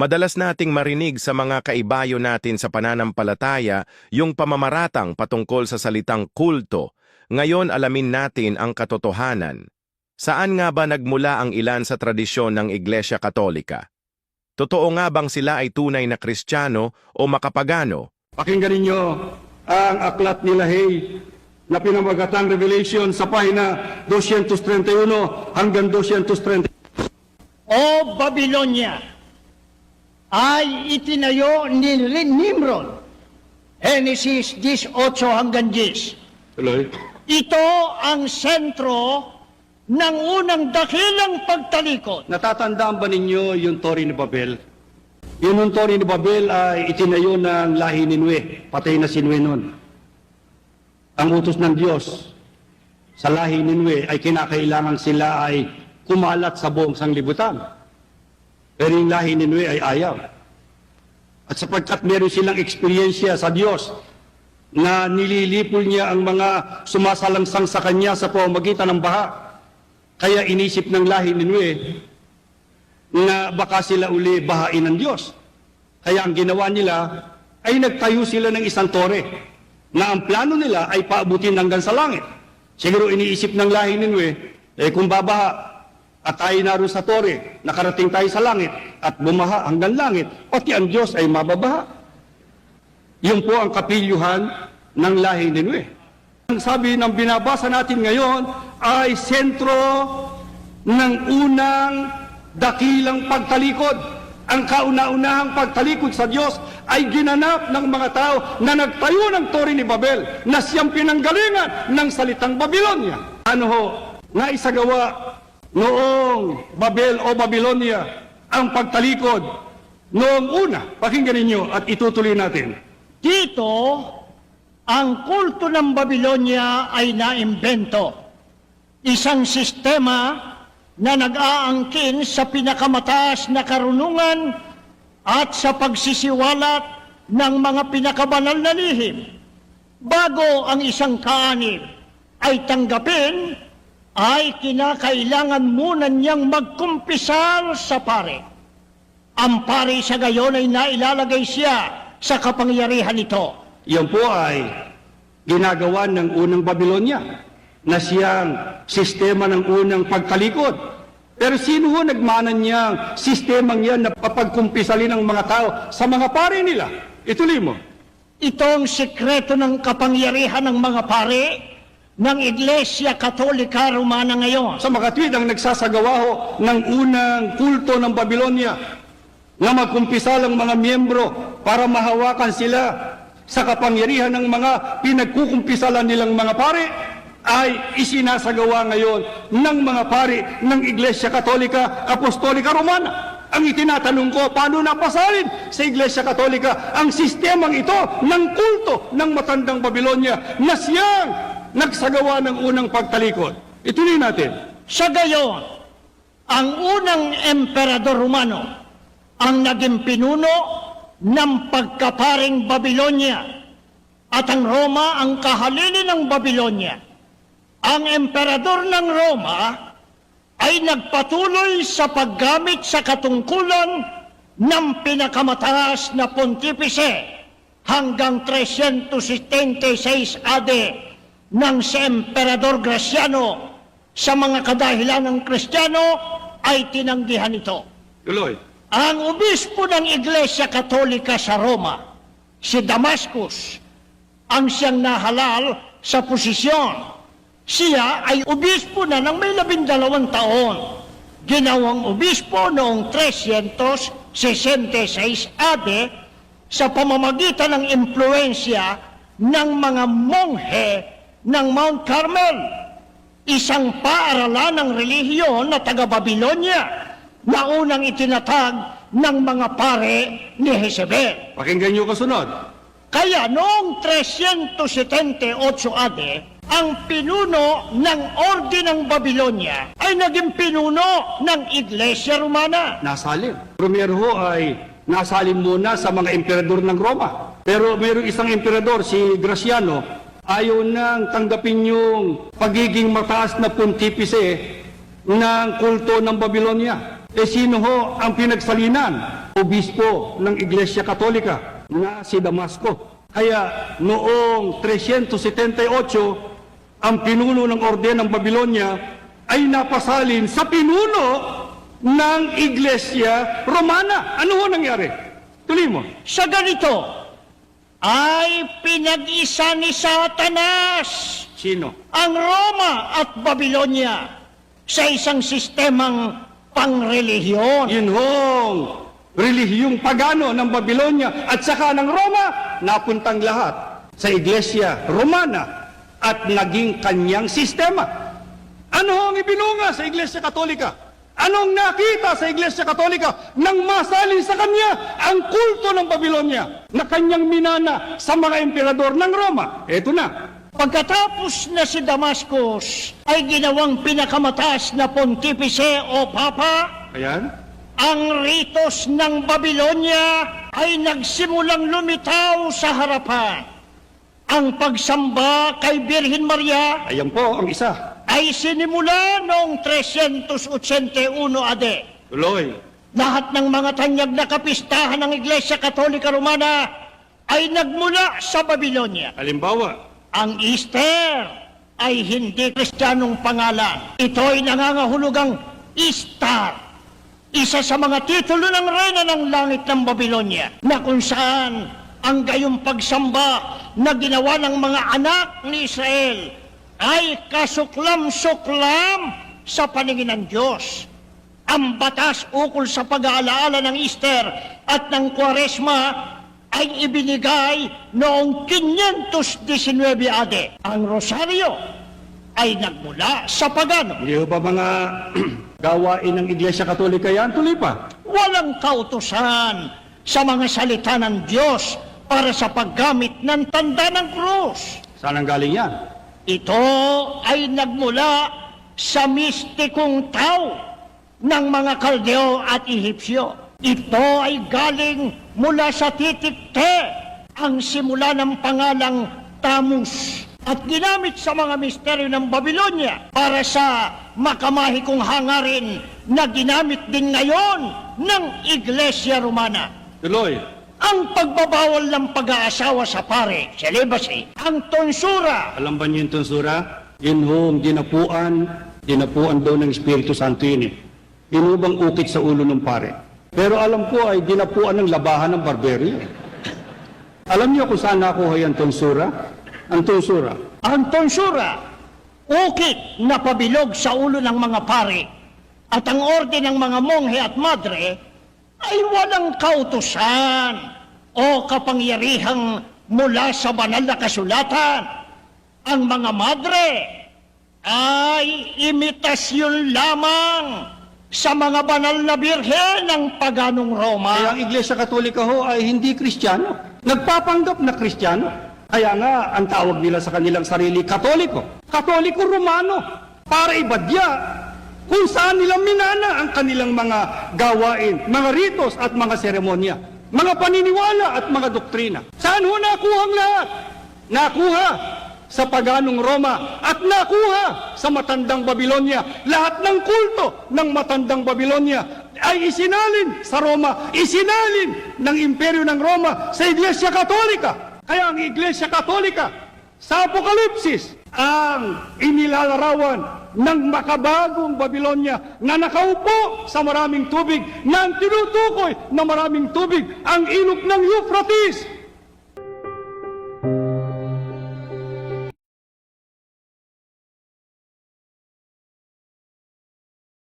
Madalas nating marinig sa mga kaibayo natin sa pananampalataya yung pamamaratang patungkol sa salitang kulto. Ngayon alamin natin ang katotohanan. Saan nga ba nagmula ang ilan sa tradisyon ng Iglesia Katolika? Totoo nga bang sila ay tunay na Kristiyano o makapagano? Pakinggan ninyo ang aklat ni Lahey na pinamagatang Revelation sa pahina 231 hanggang 230. O Babylonia, ay itinayo ni Nimrod. Genesis 18 hanggang 10. Tuloy. Ito ang sentro ng unang dakilang pagtalikod. Natatandaan ba ninyo yung Torre ni Babel? Yung Torre ni Babel ay itinayo ng lahi ni Nue. Patay na si Nue nun. Ang utos ng Diyos sa lahi ni Nue ay kinakailangan sila ay kumalat sa buong sanglibutan. Pero yung lahi ni Nue ay ayaw. At sapagkat meron silang eksperyensya sa Diyos na nililipol niya ang mga sumasalangsang sa Kanya sa pamamagitan ng baha. Kaya inisip ng lahi ni Nue na baka sila uli bahain ng Diyos. Kaya ang ginawa nila ay nagtayo sila ng isang tore na ang plano nila ay paabutin hanggang sa langit. Siguro iniisip ng lahi ni Nue, kung babaha, at tayo naroon sa tore, nakarating tayo sa langit, at bumaha hanggang langit, pati ang Diyos ay mababaha. Yun po ang kapilyuhan ng lahi ni Nue. Ang sabi ng binabasa natin ngayon ay sentro ng unang dakilang pagtalikod. Ang kauna-unahang pagtalikod sa Diyos ay ginanap ng mga tao na nagtayo ng Tore ni Babel na siyang pinanggalingan ng salitang Babylonia. Ano ho, naisagawa noong Babel o Babylonia ang pagtalikod noong una. Pakinggan ninyo at itutuloy natin. Dito, ang kulto ng Babylonia ay naimbento. Isang sistema na nag-aangkin sa pinakamataas na karunungan at sa pagsisiwalat ng mga pinakabanal na lihim. Bago ang isang kaanib ay tanggapin, ay kinakailangan muna niyang magkumpisal sa pare. Ang pare sa gayon ay nailalagay siya sa kapangyarihan nito. Yan po ay ginagawa ng unang Babylonia na siyang sistema ng unang pagtalikod. Pero sino ho nagmana niyang sistemang yan na papagkumpisalin ng mga tao sa mga pare nila? Ituloy mo. Ito ang sikreto ng kapangyarihan ng mga pare ng Iglesia Katolika Romana ngayon. Sa makatwid ang nagsasagawa ho ng unang kulto ng Babylonia na magkumpisal ang mga miyembro para mahawakan sila sa kapangyarihan ng mga pinagkukumpisalan nilang mga pare ay isinasagawa ngayon ng mga pare ng Iglesia Katolika Apostolika Romana. Ang itinatanong ko, paano napasalin sa Iglesia Katolika ang sistemang ito ng kulto ng matandang Babylonia na siyang nagsagawa ng unang pagtalikod? Ituloy natin. Sa gayon, ang unang emperador Romano ang naging pinuno ng pagkaparing Babylonia at ang Roma ang kahalili ng Babylonia. Ang emperador ng Roma ay nagpatuloy sa paggamit sa katungkulan ng pinakamataas na pontipice hanggang 376 AD ng si Emperador Graciano. Sa mga kadahilan ng Kristiyano ay tinanggihan ito. Tuloy. Ang obispo ng Iglesia Katolika sa Roma, si Damascus, ang siyang nahalal sa posisyon. Siya ay obispo na ng may 12 taon. Ginawang obispo noong 366 AD sa pamamagitan ng impluensya ng mga monghe ng Mount Carmel, isang paaralan ng relihiyon na taga-Babylonia na unang itinatag ng mga pare ni Jezebel. Pakinggan niyo kasunod. Kaya noong 378 AD, ang pinuno ng Orde ng Babylonia ay naging pinuno ng Iglesia Romana. Nasalin. Primero ho ay nasalin muna sa mga emperador ng Roma. Pero mayroong isang emperador, si Graciano, ayaw nang tanggapin yung pagiging mataas na pontipice ng kulto ng Babylonia. Sino ho ang pinagsalinan obispo ng Iglesia Katolika na si Damasco. Kaya noong 378, ang pinuno ng Orden ng Babylonia ay napasalin sa pinuno ng Iglesia Romana. Ano ho nangyari? Tuloy mo. Sa ganito, ay pinag-isa ni Satanas Sino? ang Roma at Babylonia sa isang sistemang pangrelihiyon. Yun hong relihiyong pagano ng Babylonia at saka ng Roma, napuntang lahat sa Iglesia Romana at naging kanyang sistema. Ano ang ibinunga sa Iglesia Katolika? Anong nakita sa Iglesia Katolika nang masalin sa kanya ang kulto ng Babylonia na kanyang minana sa mga emperador ng Roma? Eto na. Pagkatapos na si Damascus ay ginawang pinakamataas na pontipice o papa, Ayan. ang ritos ng Babylonia ay nagsimulang lumitaw sa harapan. Ang pagsamba kay Birhen Maria Ayan po ang isa. ay sinimula noong 381 AD. Tuloy. Lahat ng mga tanyag na kapistahan ng Iglesia Katolika Romana ay nagmula sa Babylonia. Halimbawa, Ang Easter ay hindi kristyanong pangalan. Ito ay nangangahulugang Istar, isa sa mga titulo ng reyna ng langit ng Babylonia, na kung saan ang gayong pagsamba na ginawa ng mga anak ni Israel ay kasuklam-suklam sa paningin ng Diyos. Ang batas ukol sa pag-aalaala ng Easter at ng Kwaresma ay ibinigay noong 519 AD. Ang Rosaryo ay nagmula sa pagano. hindi ho ba mga gawain ng Iglesia Katolika yan? Tuloy pa. Walang kautusan sa mga salita ng Diyos para sa paggamit ng tanda ng krus. Saan ang galing yan? Ito ay nagmula sa mistikong tao ng mga Kaldeo at Ehipsyo. Ito ay galing mula sa titikte, ang simula ng pangalang Tamus, at ginamit sa mga misteryo ng Babylonia para sa makamahikong hangarin na ginamit din ngayon ng Iglesia Romana. Tuloy. Ang pagbabawal ng pag-aasawa sa pare, celibacy, ang tonsura, Alam ba niyo yung tonsura? Yun hong dinapuan daw ng Espiritu Santo yun eh. Yun ho bang ukit sa ulo ng pare? Pero alam ko ay dinapuan ng labahan ng barberyo. Alam niyo kung saan nakuha yung tonsura? Ang tonsura. ang tonsura, ukit na pabilog sa ulo ng mga pare, at ang orde ng mga monghe at madre ay walang kautusan o kapangyarihang mula sa banal na kasulatan. Ang mga madre ay imitasyon lamang sa mga banal na birhen ng paganong Kaya Roma. ang Iglesia Katolika ho ay hindi Kristiyano. Nagpapanggap na Kristiyano. Kaya nga, ang tawag nila sa kanilang sarili, Katoliko. Katoliko Romano. Para ibadya kung saan nila minana ang kanilang mga gawain, mga ritos at mga seremonya, mga paniniwala at mga doktrina. Saan ho nakuha ang lahat? Nakuha sa paganong Roma at nakuha sa matandang Babylonia. Lahat ng kulto ng matandang Babylonia ay isinalin sa Roma, isinalin ng imperyo ng Roma sa Iglesia Katolika. Kaya ang Iglesia Katolika sa Apokalipsis ang inilalarawan ng makabagong Babylonia na nakaupo sa maraming tubig, na ang tinutukoy na maraming tubig ang ilog ng Euphrates.